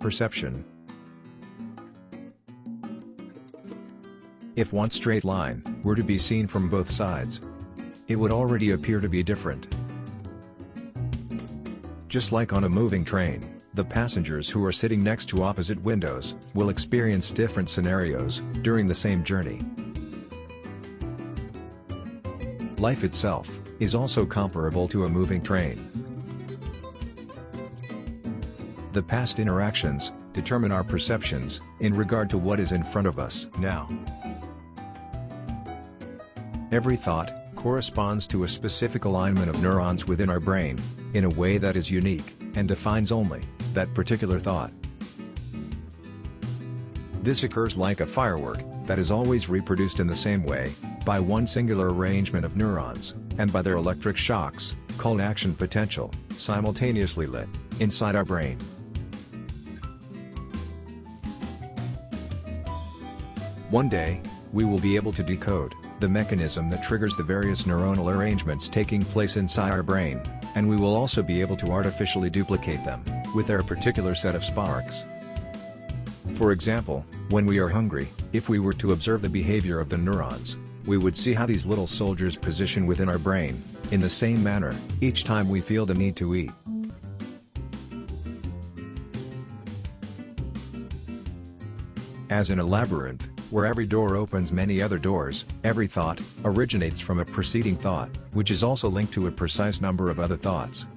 perception. If one straight line were to be seen from both sides, it would already appear to be different. Just like on a moving train, the passengers who are sitting next to opposite windows will experience different scenarios during the same journey. Life itself is also comparable to a moving train. The past interactions determine our perceptions in regard to what is in front of us now. Every thought corresponds to a specific alignment of neurons within our brain, in a way that is unique, and defines only that particular thought. This occurs like a firework that is always reproduced in the same way, by one singular arrangement of neurons, and by their electric shocks, called action potential, simultaneously lit inside our brain. One day, we will be able to decode the mechanism that triggers the various neuronal arrangements taking place inside our brain, and we will also be able to artificially duplicate them with their particular set of sparks. For example, when we are hungry, if we were to observe the behavior of the neurons, we would see how these little soldiers position within our brain, in the same manner, each time we feel the need to eat. As in a labyrinth, where every door opens many other doors, every thought originates from a preceding thought, which is also linked to a precise number of other thoughts.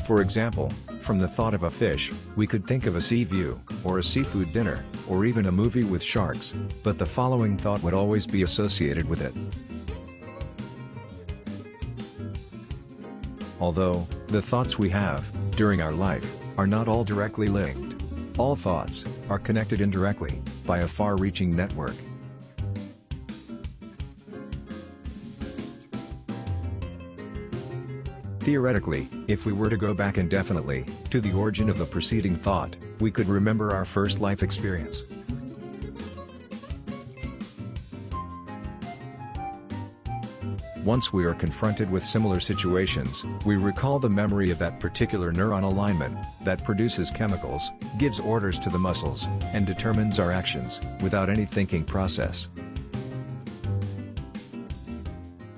For example, from the thought of a fish, we could think of a sea view, or a seafood dinner, or even a movie with sharks, but the following thought would always be associated with it. Although, the thoughts we have, during our life, are not all directly linked, all thoughts are connected indirectly, by a far-reaching network. Theoretically, if we were to go back indefinitely, to the origin of the preceding thought, we could remember our first life experience. Once we are confronted with similar situations, we recall the memory of that particular neuron alignment that produces chemicals, gives orders to the muscles, and determines our actions, without any thinking process.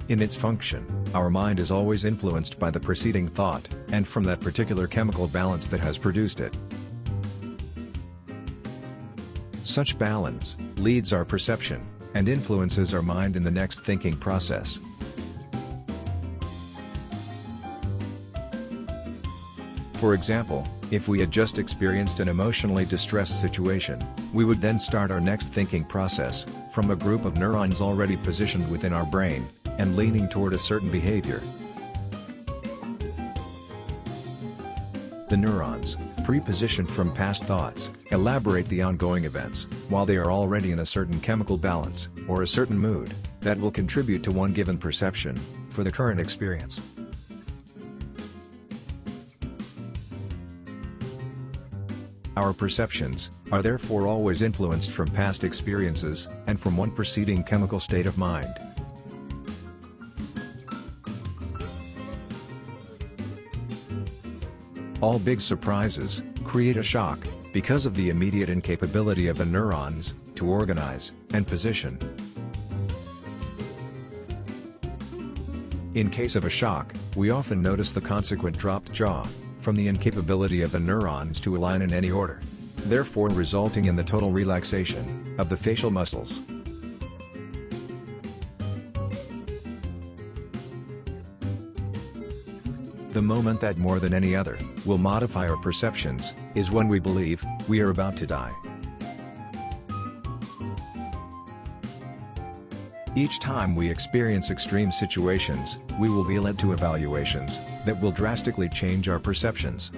In its function, our mind is always influenced by the preceding thought, and from that particular chemical balance that has produced it. Such balance leads our perception, and influences our mind in the next thinking process. For example, if we had just experienced an emotionally distressed situation, we would then start our next thinking process, from a group of neurons already positioned within our brain, and leaning toward a certain behavior. The neurons, pre-positioned from past thoughts, elaborate the ongoing events, while they are already in a certain chemical balance, or a certain mood, that will contribute to one given perception, for the current experience. Our perceptions are therefore always influenced from past experiences, and from one preceding chemical state of mind. All big surprises create a shock, because of the immediate incapability of the neurons to organize and position. In case of a shock, we often notice the consequent dropped jaw, from the incapability of the neurons to align in any order, therefore resulting in the total relaxation of the facial muscles. The moment that more than any other will modify our perceptions is when we believe we are about to die. Each time we experience extreme situations, we will be led to evaluations that will drastically change our perceptions.